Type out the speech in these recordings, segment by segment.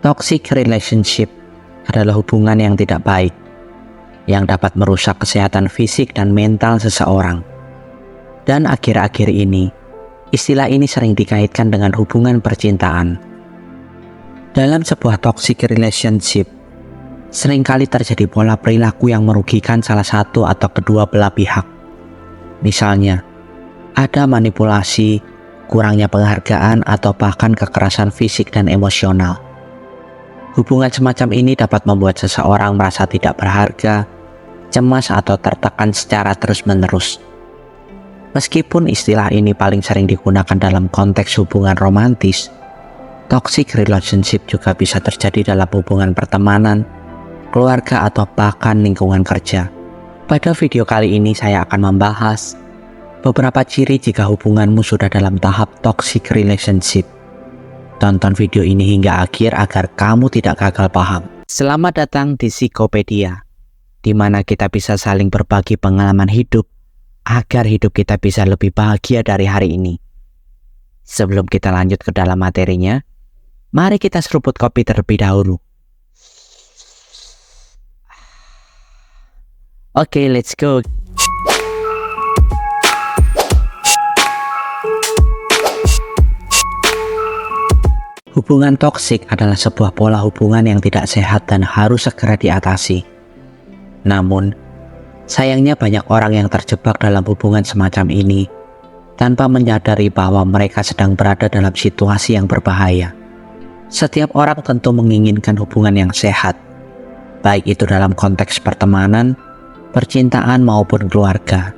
Toxic relationship adalah hubungan yang tidak baik, yang dapat merusak kesehatan fisik dan mental seseorang. Dan akhir-akhir ini, istilah ini sering dikaitkan dengan hubungan percintaan. Dalam sebuah toxic relationship, seringkali terjadi pola perilaku yang merugikan salah satu atau kedua belah pihak. Misalnya, ada manipulasi, kurangnya penghargaan, atau bahkan kekerasan fisik dan emosional. Hubungan semacam ini dapat membuat seseorang merasa tidak berharga, cemas atau tertekan secara terus-menerus. Meskipun istilah ini paling sering digunakan dalam konteks hubungan romantis, toxic relationship juga bisa terjadi dalam hubungan pertemanan, keluarga, atau bahkan lingkungan kerja. Pada video kali ini saya akan membahas beberapa ciri jika hubunganmu sudah dalam tahap toxic relationship. Tonton video ini hingga akhir agar kamu tidak gagal paham. Selamat datang di Psikopedia, di mana kita bisa saling berbagi pengalaman hidup agar hidup kita bisa lebih bahagia dari hari ini. Sebelum kita lanjut ke dalam materinya, mari kita seruput kopi terlebih dahulu. Oke, let's go. Hubungan toksik adalah sebuah pola hubungan yang tidak sehat dan harus segera diatasi. Namun, sayangnya banyak orang yang terjebak dalam hubungan semacam ini tanpa menyadari bahwa mereka sedang berada dalam situasi yang berbahaya. Setiap orang tentu menginginkan hubungan yang sehat, baik itu dalam konteks pertemanan, percintaan maupun keluarga.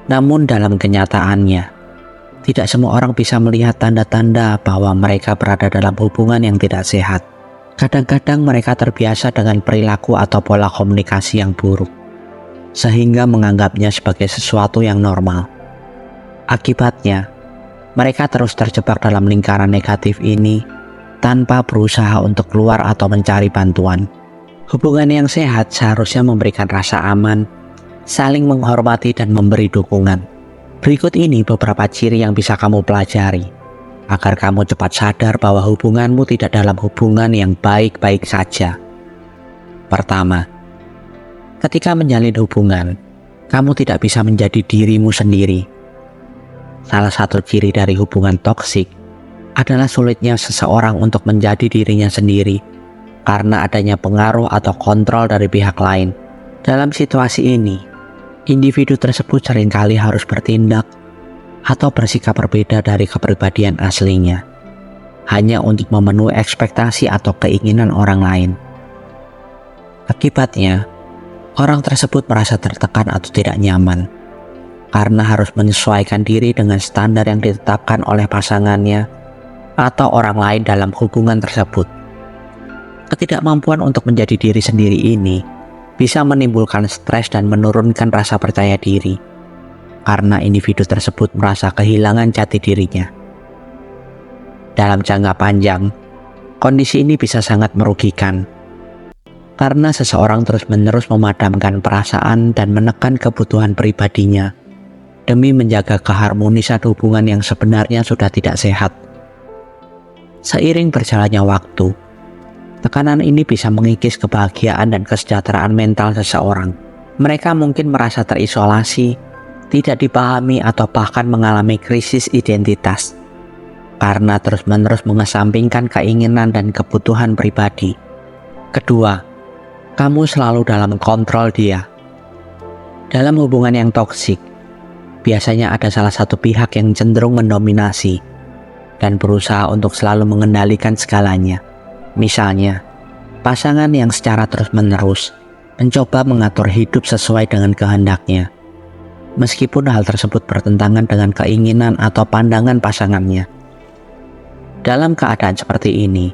Namun dalam kenyataannya, tidak semua orang bisa melihat tanda-tanda bahwa mereka berada dalam hubungan yang tidak sehat. Kadang-kadang mereka terbiasa dengan perilaku atau pola komunikasi yang buruk, sehingga menganggapnya sebagai sesuatu yang normal. Akibatnya, mereka terus terjebak dalam lingkaran negatif ini tanpa berusaha untuk keluar atau mencari bantuan. Hubungan yang sehat seharusnya memberikan rasa aman, saling menghormati dan memberi dukungan. Berikut ini beberapa ciri yang bisa kamu pelajari agar kamu cepat sadar bahwa hubunganmu tidak dalam hubungan yang baik-baik saja. Pertama, ketika menjalin hubungan, kamu tidak bisa menjadi dirimu sendiri. Salah satu ciri dari hubungan toksik adalah sulitnya seseorang untuk menjadi dirinya sendiri karena adanya pengaruh atau kontrol dari pihak lain. Dalam situasi ini, individu tersebut seringkali harus bertindak atau bersikap berbeda dari kepribadian aslinya, hanya untuk memenuhi ekspektasi atau keinginan orang lain. Akibatnya, orang tersebut merasa tertekan atau tidak nyaman, karena harus menyesuaikan diri dengan standar yang ditetapkan oleh pasangannya atau orang lain dalam hubungan tersebut. Ketidakmampuan untuk menjadi diri sendiri ini bisa menimbulkan stres dan menurunkan rasa percaya diri, karena individu tersebut merasa kehilangan jati dirinya. Dalam jangka panjang, kondisi ini bisa sangat merugikan, karena seseorang terus-menerus memadamkan perasaan dan menekan kebutuhan pribadinya demi menjaga keharmonisan hubungan yang sebenarnya sudah tidak sehat. Seiring berjalannya waktu, tekanan ini bisa mengikis kebahagiaan dan kesejahteraan mental seseorang. Mereka mungkin merasa terisolasi, tidak dipahami, atau bahkan mengalami krisis identitas karena terus-menerus mengesampingkan keinginan dan kebutuhan pribadi. Kedua, kamu selalu dalam kontrol dia. Dalam hubungan yang toksik, biasanya ada salah satu pihak yang cenderung mendominasi dan berusaha untuk selalu mengendalikan segalanya. Misalnya, pasangan yang secara terus-menerus mencoba mengatur hidup sesuai dengan kehendaknya, meskipun hal tersebut bertentangan dengan keinginan atau pandangan pasangannya. Dalam keadaan seperti ini,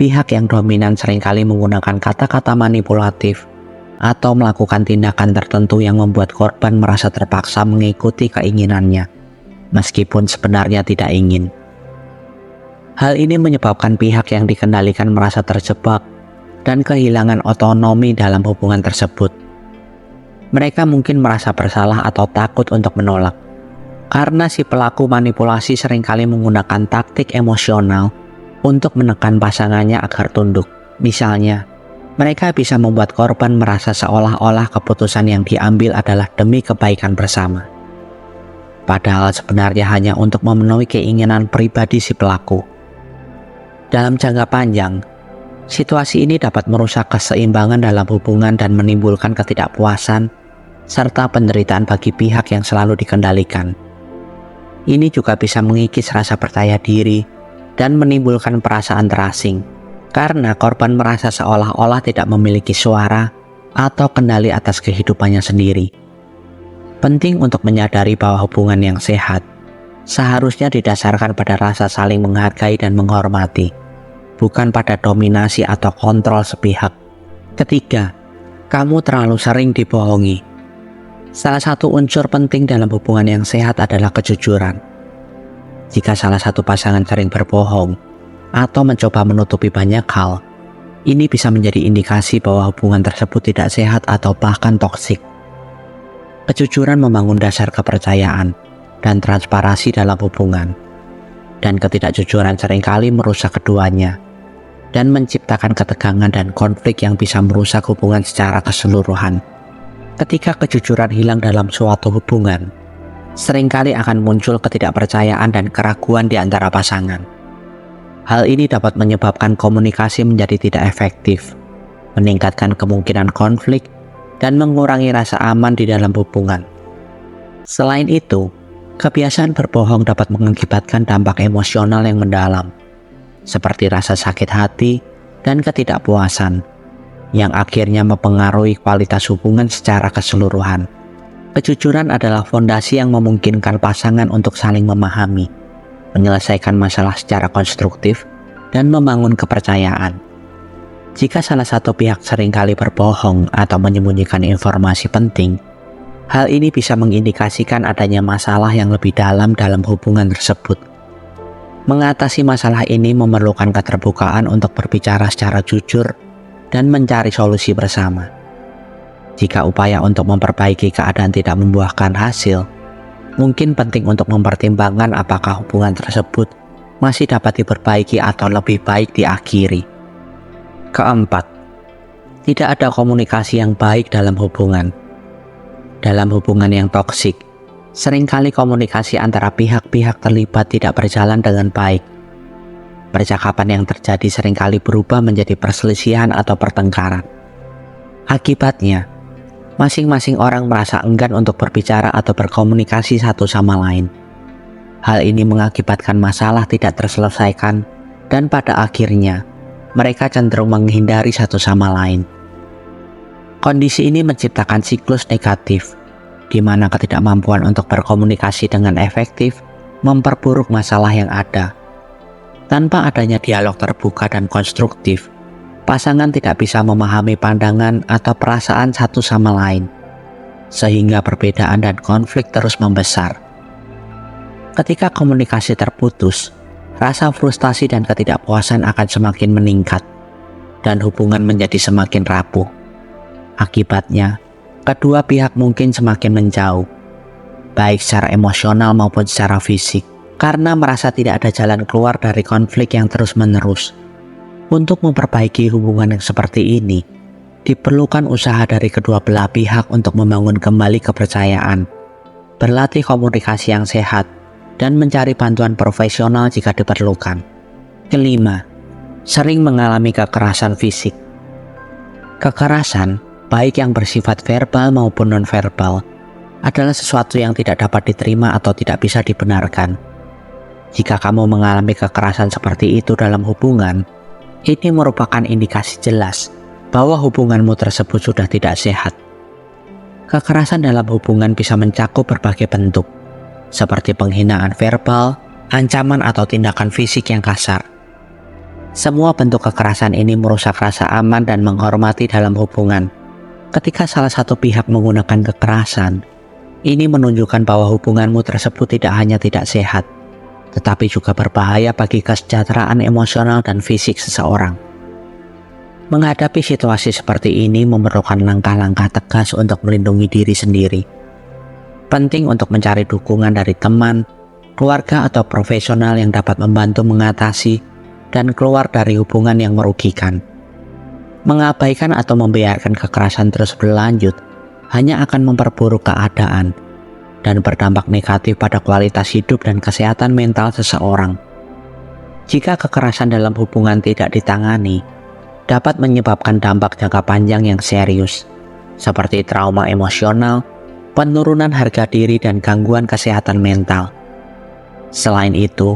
pihak yang dominan seringkali menggunakan kata-kata manipulatif atau melakukan tindakan tertentu yang membuat korban merasa terpaksa mengikuti keinginannya, meskipun sebenarnya tidak ingin. Hal ini menyebabkan pihak yang dikendalikan merasa terjebak dan kehilangan otonomi dalam hubungan tersebut. Mereka mungkin merasa bersalah atau takut untuk menolak, karena si pelaku manipulasi seringkali menggunakan taktik emosional untuk menekan pasangannya agar tunduk. Misalnya, mereka bisa membuat korban merasa seolah-olah keputusan yang diambil adalah demi kebaikan bersama. Padahal sebenarnya hanya untuk memenuhi keinginan pribadi si pelaku. Dalam jangka panjang, situasi ini dapat merusak keseimbangan dalam hubungan dan menimbulkan ketidakpuasan serta penderitaan bagi pihak yang selalu dikendalikan. Ini juga bisa mengikis rasa percaya diri dan menimbulkan perasaan terasing, karena korban merasa seolah-olah tidak memiliki suara atau kendali atas kehidupannya sendiri. Penting untuk menyadari bahwa hubungan yang sehat seharusnya didasarkan pada rasa saling menghargai dan menghormati, bukan pada dominasi atau kontrol sepihak. Ketiga, kamu terlalu sering dibohongi. Salah satu unsur penting dalam hubungan yang sehat adalah kejujuran. Jika salah satu pasangan sering berbohong atau mencoba menutupi banyak hal, ini bisa menjadi indikasi bahwa hubungan tersebut tidak sehat atau bahkan toksik. Kejujuran membangun dasar kepercayaan dan transparansi dalam hubungan, dan ketidakjujuran seringkali merusak keduanya dan menciptakan ketegangan dan konflik yang bisa merusak hubungan secara keseluruhan. Ketika kejujuran hilang dalam suatu hubungan, seringkali akan muncul ketidakpercayaan dan keraguan di antara pasangan. Hal ini dapat menyebabkan komunikasi menjadi tidak efektif, meningkatkan kemungkinan konflik, dan mengurangi rasa aman di dalam hubungan. Selain itu, kebiasaan berbohong dapat mengakibatkan dampak emosional yang mendalam, seperti rasa sakit hati dan ketidakpuasan, yang akhirnya mempengaruhi kualitas hubungan secara keseluruhan. Kejujuran adalah fondasi yang memungkinkan pasangan untuk saling memahami, menyelesaikan masalah secara konstruktif, dan membangun kepercayaan. Jika salah satu pihak seringkali berbohong atau menyembunyikan informasi penting, hal ini bisa mengindikasikan adanya masalah yang lebih dalam hubungan tersebut. Mengatasi masalah ini memerlukan keterbukaan untuk berbicara secara jujur dan mencari solusi bersama. Jika upaya untuk memperbaiki keadaan tidak membuahkan hasil, mungkin penting untuk mempertimbangkan apakah hubungan tersebut masih dapat diperbaiki atau lebih baik diakhiri. Keempat, tidak ada komunikasi yang baik dalam hubungan. Dalam hubungan yang toksik, seringkali komunikasi antara pihak-pihak terlibat tidak berjalan dengan baik. Percakapan yang terjadi seringkali berubah menjadi perselisihan atau pertengkaran. Akibatnya, masing-masing orang merasa enggan untuk berbicara atau berkomunikasi satu sama lain. Hal ini mengakibatkan masalah tidak terselesaikan, dan pada akhirnya, mereka cenderung menghindari satu sama lain. Kondisi ini menciptakan siklus negatif, di mana ketidakmampuan untuk berkomunikasi dengan efektif memperburuk masalah yang ada. Tanpa adanya dialog terbuka dan konstruktif, pasangan tidak bisa memahami pandangan atau perasaan satu sama lain, sehingga perbedaan dan konflik terus membesar. Ketika komunikasi terputus, rasa frustasi dan ketidakpuasan akan semakin meningkat, dan hubungan menjadi semakin rapuh. Akibatnya, kedua pihak mungkin semakin menjauh, baik secara emosional maupun secara fisik, karena merasa tidak ada jalan keluar dari konflik yang terus-menerus. Untuk memperbaiki hubungan yang seperti ini, diperlukan usaha dari kedua belah pihak untuk membangun kembali kepercayaan, berlatih komunikasi yang sehat, dan mencari bantuan profesional jika diperlukan. Kelima, sering mengalami kekerasan fisik. Kekerasan, baik yang bersifat verbal maupun non-verbal, adalah sesuatu yang tidak dapat diterima atau tidak bisa dibenarkan. Jika kamu mengalami kekerasan seperti itu dalam hubungan, ini merupakan indikasi jelas bahwa hubunganmu tersebut sudah tidak sehat. Kekerasan dalam hubungan bisa mencakup berbagai bentuk, seperti penghinaan verbal, ancaman atau tindakan fisik yang kasar. Semua bentuk kekerasan ini merusak rasa aman dan menghormati dalam hubungan. Ketika salah satu pihak menggunakan kekerasan, ini menunjukkan bahwa hubunganmu tersebut tidak hanya tidak sehat, tetapi juga berbahaya bagi kesejahteraan emosional dan fisik seseorang. Menghadapi situasi seperti ini memerlukan langkah-langkah tegas untuk melindungi diri sendiri. Penting untuk mencari dukungan dari teman, keluarga atau profesional yang dapat membantu mengatasi dan keluar dari hubungan yang merugikan. Mengabaikan atau membiarkan kekerasan terus berlanjut hanya akan memperburuk keadaan dan berdampak negatif pada kualitas hidup dan kesehatan mental seseorang. Jika kekerasan dalam hubungan tidak ditangani, dapat menyebabkan dampak jangka panjang yang serius, seperti trauma emosional, penurunan harga diri, dan gangguan kesehatan mental. Selain itu,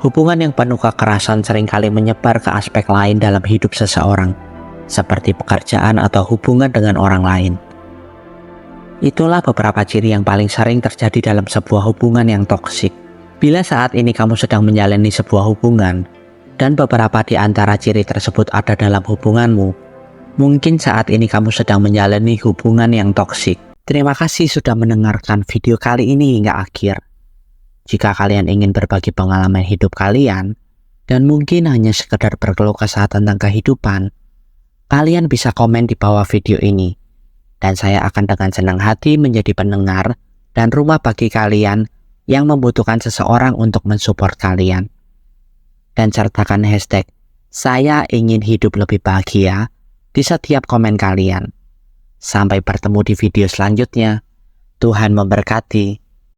hubungan yang penuh kekerasan seringkali menyebar ke aspek lain dalam hidup seseorang, seperti pekerjaan atau hubungan dengan orang lain. Itulah beberapa ciri yang paling sering terjadi dalam sebuah hubungan yang toksik. Bila saat ini kamu sedang menjalani sebuah hubungan, dan beberapa di antara ciri tersebut ada dalam hubunganmu, mungkin saat ini kamu sedang menjalani hubungan yang toksik. Terima kasih sudah mendengarkan video kali ini hingga akhir. Jika kalian ingin berbagi pengalaman hidup kalian, dan mungkin hanya sekedar berkeluh kesah tentang kehidupan, kalian bisa komen di bawah video ini. Dan saya akan dengan senang hati menjadi pendengar dan rumah bagi kalian yang membutuhkan seseorang untuk mensupport kalian. Dan sertakan hashtag "Saya ingin hidup lebih bahagia" di setiap komen kalian. Sampai bertemu di video selanjutnya. Tuhan memberkati.